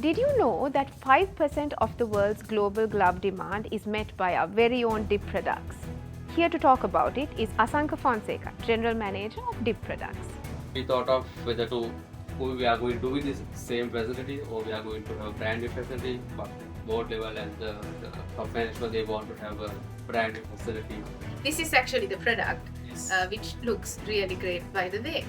Did you know that 5% of the world's global glove demand is met by our very own DIP products? Here to talk about it is Asanka Fonseka, General Manager of DIP Products. We thought of whether to we are going to do with this same facility or we are going to have a brand new facility, but board level and the top management they want to have a brand new facility. This is actually the product, Yes. which looks really great, by the way.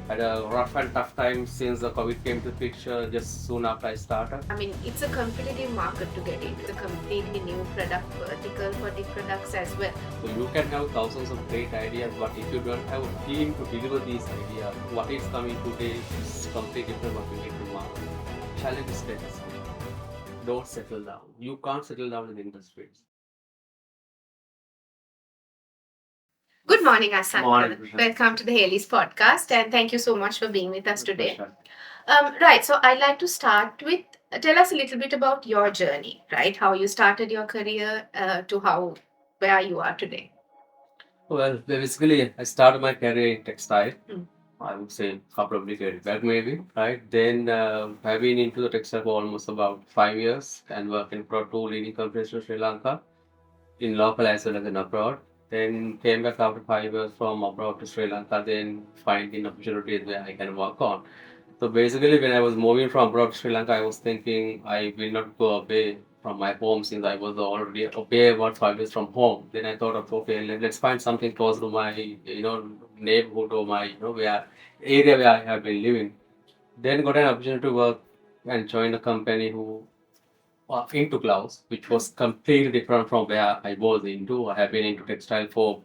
Had a rough and tough time since the COVID came to the picture just soon after I started. I mean, it's a competitive market to get into. It's a completely new product vertical for the products as well. So you can have thousands of great ideas, but if you don't have a team to deliver these ideas, what is coming today is completely different what you need to market. Challenge is this. Don't settle down. You can't settle down in the industry. Good morning, Asanka. Morning, Prashant. Welcome to the Hayleys podcast, and thank you so much for being with us today. Prashant. Right, so I'd like to start with tell us a little bit about your journey, right? How you started your career to where you are today. Well, basically, I started my career in textile. Mm. I would say a couple of decades back, maybe, right? Then I've been into the textile for almost about 5 years and working for two leading companies in Sri Lanka, in local as well as in abroad. Then came back after 5 years from abroad to Sri Lanka, then finding opportunities where I can work on. So basically, when I was moving from abroad to Sri Lanka, I was thinking I will not go away from my home since I was already away about 5 years from home. Then I thought of okay, let's find something close to my neighborhood or my where area where I have been living. Then got an opportunity to work and join a company who into gloves, which was completely different from where I was into. I have been into textile for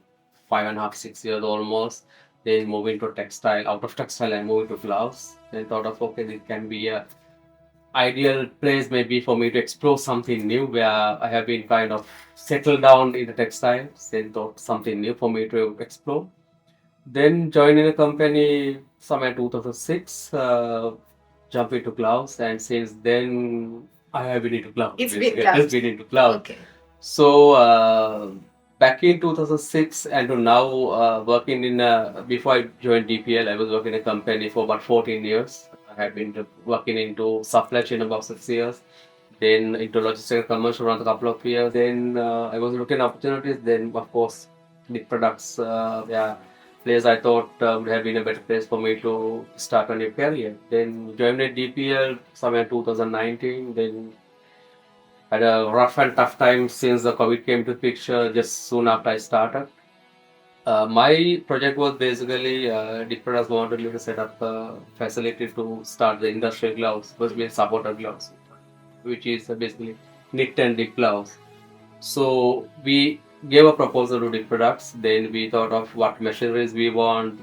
5.5, 6 years almost. Then move into textile. Out of textile, I moved to gloves. Then thought of okay, this can be a ideal place maybe for me to explore something new where I have been kind of settled down in the textiles. Then thought something new for me to explore. Then joined in a company somewhere 2006, jump into gloves, and since then I have been into gloves. It's been basically. gloves. It's been into gloves. Okay. So back in 2006 and to now working in before I joined DPL, I was working in a company for about 14 years. I had been working into supply chain about 6 years. Then into logistics and commercial around a couple of years. Then I was looking at opportunities. Then of course the products, yeah, place I thought would have been a better place for me to start a new career. Then joined at DPL somewhere 2019. Then had a rough and tough time since the COVID came to picture just soon after I started. My project was basically Dipras wanted me to set up a facility to start the industrial gloves, basically supporter gloves, which is basically knit and dip gloves. So we gave a proposal to the products. Then we thought of what machineries we want,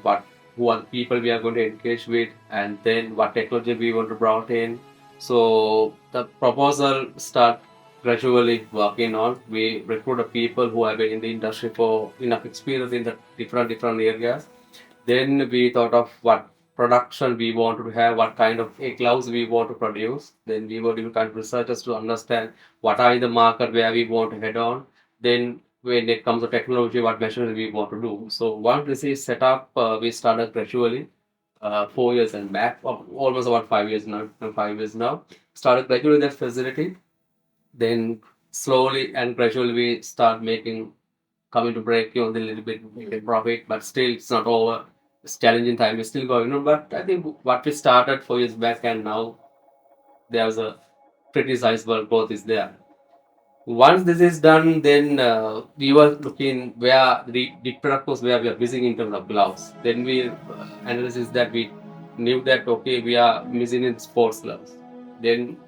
who are the people we are going to engage with, and then what technology we want to brought in. So the proposal start gradually working on. We recruit people who have been in the industry for enough experience in the different areas. Then we thought of what production we want to have, what kind of gloves we want to produce. Then we were doing kind of researchers to understand what are in the market where we want to head on. Then when it comes to technology, what measures we want to do. So once this is set up, we started gradually. 4 years and back, almost about 5 years now. 5 years now. Started gradually that facility. Then slowly and gradually we start making coming to break even a little bit, making profit, but still it's not over. It's challenging time is still going on. But I think what we started 4 years back and now there's a pretty sizable growth is there. Once this is done, then we were looking where the product was where we are missing in terms of gloves. Then we analysis that we knew that okay we are missing in sports gloves. Then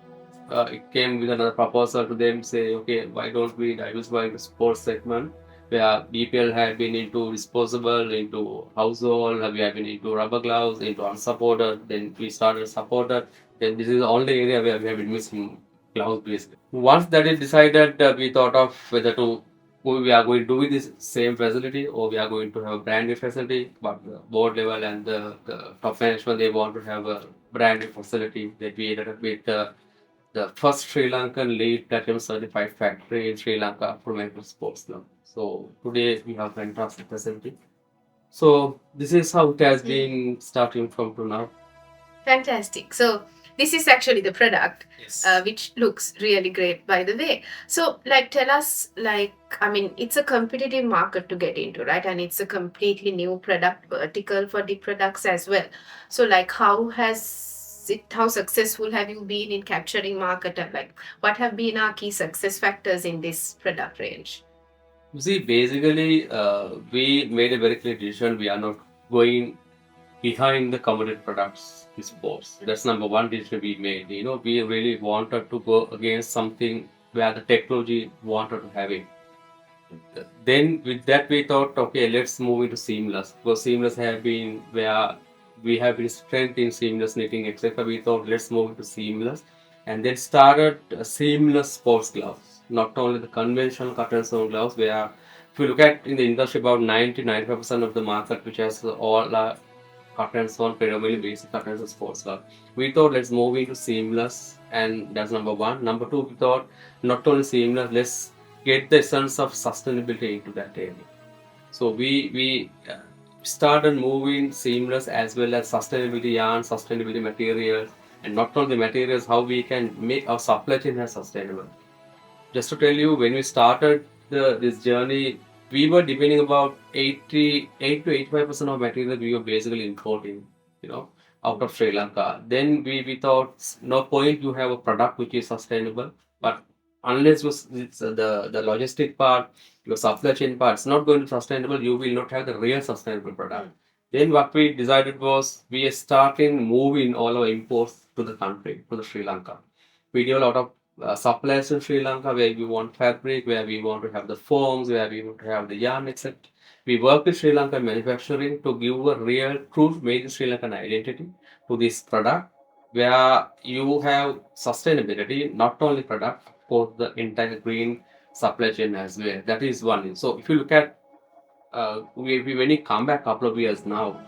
it came with another proposal to them say okay why don't we diversify into sports segment where DPL had been into disposable, into household, we have been into rubber gloves, into unsupported, then we started supported. Then this is the only area where we have been missing gloves basically. Once that is decided, we thought of whether to we are going to do with this same facility or we are going to have a brand new facility, but the board level and the top management they want to have a brand new facility that we ended up with the first Sri Lankan lead platinum certified factory in Sri Lanka for medical sports now. So today we have fantastic facility. So this is how it has been starting from to now. Fantastic. So this is actually the product, Yes. which looks really great, by the way. So, like, tell us, like, I mean, it's a competitive market to get into, right? And it's a completely new product vertical for the products as well. So, like, how successful have you been in capturing market, and like, what have been our key success factors in this product range? You see, basically, we made a very clear decision. We are not going behind the commodity products sports. That's number one decision we made. We really wanted to go against something where the technology wanted to have it. Then with that we thought, okay, let's move into seamless. Because seamless have been where we have been strength in seamless knitting, etc. We thought let's move into seamless, and then started seamless sports gloves. Not only the conventional cut and sewn gloves, where if you look at in the industry about 90-95% of the market, which has all cut and sewn, predominantly basic cut and sewn sports glove. We thought let's move into seamless, and that's number one. Number two, we thought not only seamless, let's get the sense of sustainability into that area. So we started moving seamless as well as sustainability yarn, sustainability materials, and not only materials, how we can make our supply chain as sustainable. Just to tell you, when we started this journey, we were depending about 88 to 85% of material we were basically importing, you know, out of Sri Lanka. Then we thought no point you have a product which is sustainable, but unless it's the logistic part, your supply chain part, it's not going to be sustainable, you will not have the real sustainable product. Then what we decided was we are starting moving all our imports to the country, to the Sri Lanka. We do a lot of suppliers in Sri Lanka where we want fabric, where we want to have the forms, where we want to have the yarn, etc. We work with Sri Lankan manufacturing to give a real, true made in Sri Lankan identity to this product, where you have sustainability, not only product, for the entire green supply chain as well. That is one. So if you look at when you come back a couple of years now,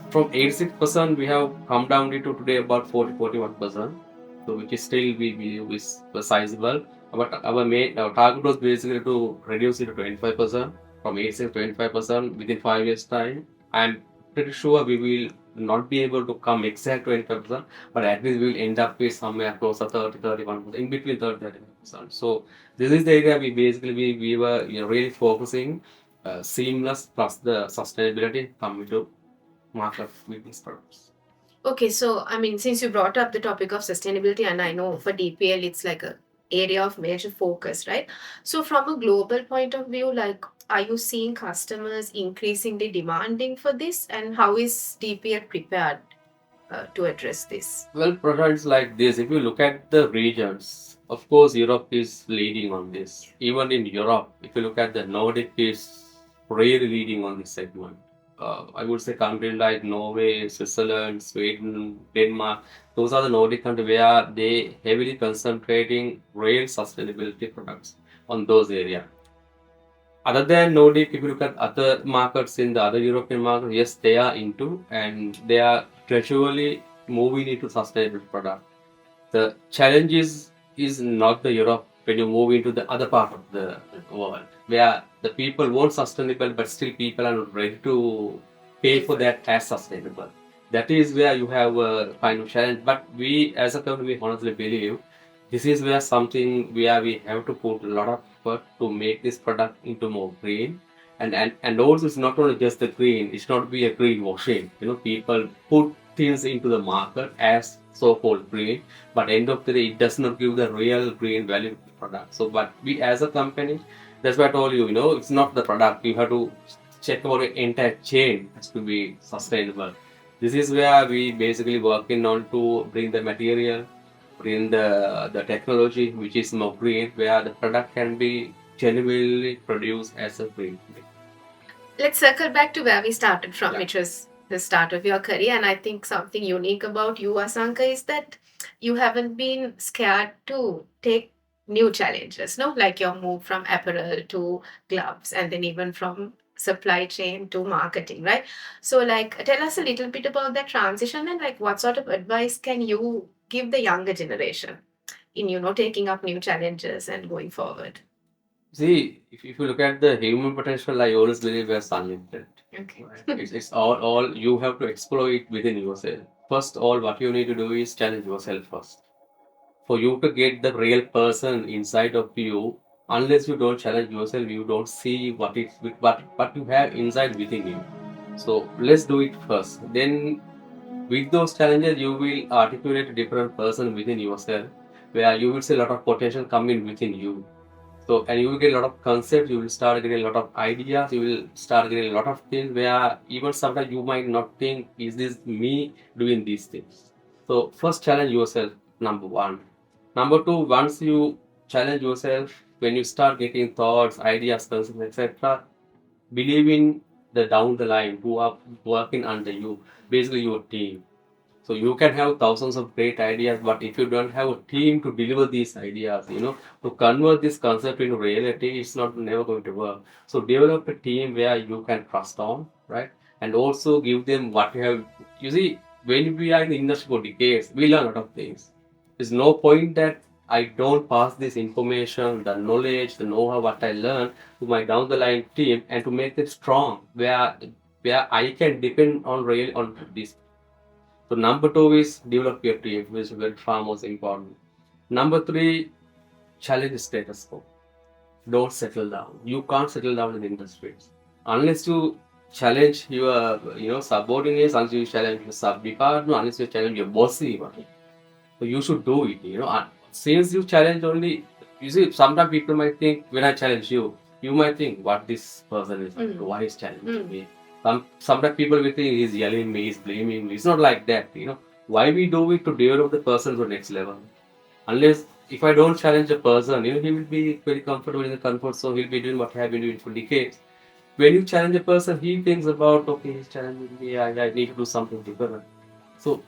from 86% we have come down to today about 41%. So which is still we believe is sizable. But our target was basically to reduce it to 25%, from 86 to 25% within 5 years time. I'm pretty sure we will not be able to come exact 25%, but at least we will end up with somewhere closer 30-31%, in between 30-35%. So this is the area we were really focusing, seamless plus the sustainability coming to market with these products. Okay, so I mean, since you brought up the topic of sustainability, and I know for DPL it's like a area of major focus, right? So from a global point of view, like, are you seeing customers increasingly demanding for this, and how is DPL prepared to address this? Well, products like this, if you look at the regions, of course, Europe is leading on this. Even in Europe, if you look at the Nordic is really leading on this segment. I would say countries like Norway, Switzerland, Sweden, Denmark, those are the Nordic countries where they heavily concentrating real sustainability products on those areas. Other than Nordic, if you look at other markets in the other European markets, yes, they are into, and they are gradually moving into sustainable product. The challenge is not the Europe when you move into the other part of the world where the people want sustainable, but still people are not ready to pay for that as sustainable. That is where you have a kind of challenge. But we as a company, we honestly believe this is where something where we have to put a lot of effort to make this product into more green. And also it's not only just the green, it's not be a green washing. People put things into the market as so-called green, but end of the day it does not give the real green value to the product. So but we as a company, that's why I told you, it's not the product. You have to check about the entire chain has to be sustainable. This is where we basically working on to bring the material, bring the technology which is more green, where the product can be genuinely produced as a green. Let's circle back to where we started from, Yeah. which was the start of your career. And I think something unique about you, Asanka, is that you haven't been scared to take new challenges, no? Like your move from apparel to gloves, and then even from supply chain to marketing, right? So, like, tell us a little bit about that transition, and like, what sort of advice can you give the younger generation in taking up new challenges and going forward? See, if you look at the human potential, I always believe it's unlimited. Okay. Right? It's all you have to explore it within yourself. First, all what you need to do is challenge yourself first. For you to get the real person inside of you, unless you don't challenge yourself, you don't see what you have inside within you. So let's do it first. Then with those challenges, you will articulate a different person within yourself, where you will see a lot of potential coming within you. So, and you will get a lot of concepts, you will start getting a lot of ideas, you will start getting a lot of things where even sometimes you might not think, is this me doing these things? So, first challenge yourself, number one. Number two, once you challenge yourself, when you start getting thoughts, ideas, concepts, etc., believe in the down the line who are working under you, basically your team. So you can have thousands of great ideas, but if you don't have a team to deliver these ideas, to convert this concept into reality, it's not never going to work. So develop a team where you can trust on, right? And also give them what you have. You see, when we are in the industry for decades, we learn a lot of things. There's no point that I don't pass this information, the knowledge, the know-how, what I learn to my down the line team and to make it strong, where I can depend on real on this. So number two is develop your team, which is very far most important. Number three, challenge status quo. Don't settle down. You can't settle down in the industry unless you challenge your subordinates, unless you challenge your sub department, unless you challenge your boss even. So you should do it. Since you challenge only, you see, sometimes people might think when I challenge you, you might think what this person is, why he's challenging me. Sometimes people will think he's yelling me, he's blaming me. It's not like that. Why we do it to develop the person to the next level. Unless if I don't challenge a person, he will be very comfortable in the comfort zone. He'll be doing what he has been doing for decades. When you challenge a person, he thinks about okay, he's challenging me. I need to do something different. So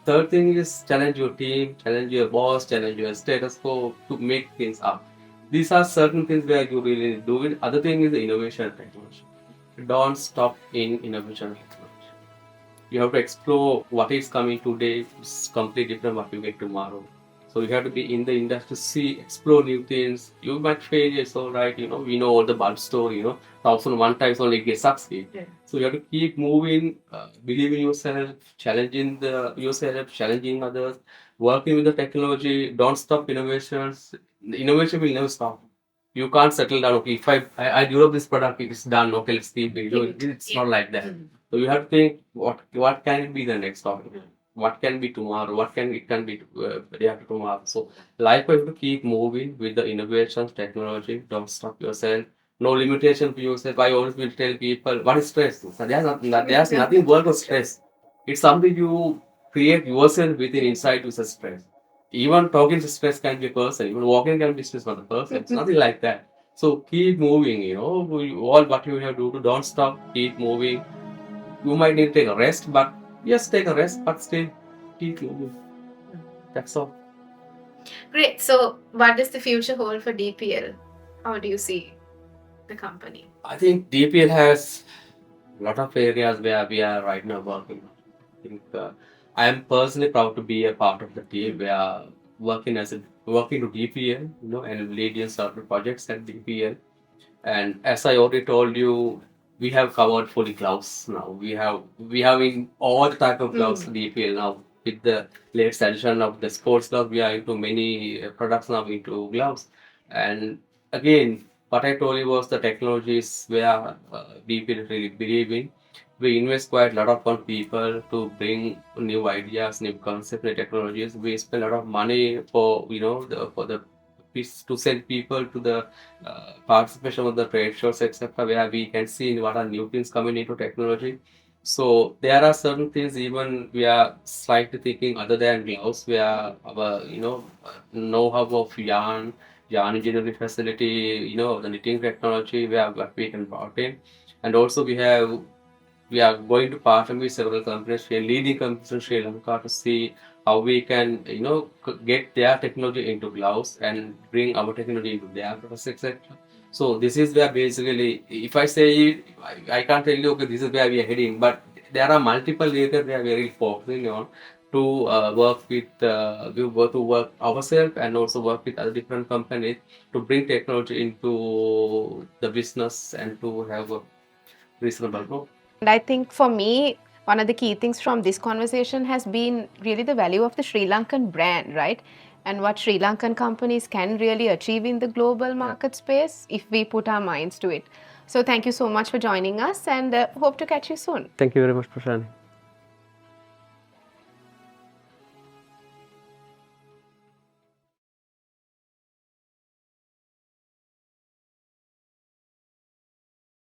third thing is challenge your team, challenge your boss, challenge your status quo to make things up. These are certain things where you really do it. Other thing is the innovation and technology. Don't stop in innovation and technology. You have to explore what is coming today. It's completely different what you get tomorrow. So you have to be in the industry, see, explore new things. You might fail, it's all right. We know all the bad story. 1,001 times only get succeed. Yeah. So you have to keep moving, believe in yourself, challenging yourself, challenging others, working with the technology. Don't stop innovations. The innovation will never stop. You can't settle down. Okay, if I develop this product, it's done. Okay, let's keep it. It's not like that. So you have to think what can be the next topic, what can be tomorrow, what can it can be day after tomorrow. So likewise, you have to keep moving with the innovations, technology. Don't stop yourself. No limitation for yourself. I always will tell people what is stress. So there's nothing worse than stress. It's something you create yourself within inside with a stress. Even talking to stress can be a person. Even walking can be stress for the person. It's nothing like that. So keep moving. All what you have to do. Don't stop. Keep moving. You might need to take a rest, but yes, take a rest, but still keep moving. That's all. Great. So, what does the future hold for DPL? How do you see the company? I think DPL has a lot of areas where we are right now working. I think I am personally proud to be a part of the team. We are working to DPL, and leading certain projects at DPL. And as I already told you, we have covered fully gloves now. We have in all type of gloves DPL now. With the latest addition of the sports glove, we are into many products now into gloves. And again, what I told you was the technologies where DPL really believe in. We invest quite a lot of on people to bring new ideas, new concepts, new technologies. We spend a lot of money for for the to send people to the participation of the trade shows, etc., where we can see what are new things coming into technology. So there are certain things even we are slightly thinking other than gloves, where our know-how of yarn engineering facility, the knitting technology, where what we can brought in, and also we are going to partner with several companies, leading companies in Sri Lanka to see how we can, get their technology into gloves and bring our technology into their products, etc. So this is where basically, if I say it, I can't tell you, okay, this is where we are heading, but there are multiple areas where we are really focusing on. to work with we were to work ourselves and also work with other different companies to bring technology into the business and to have a reasonable growth. And I think for me, one of the key things from this conversation has been really the value of the Sri Lankan brand, right? And what Sri Lankan companies can really achieve in the global market space if we put our minds to it. So thank you so much for joining us and hope to catch you soon. Thank you very much, Prashant.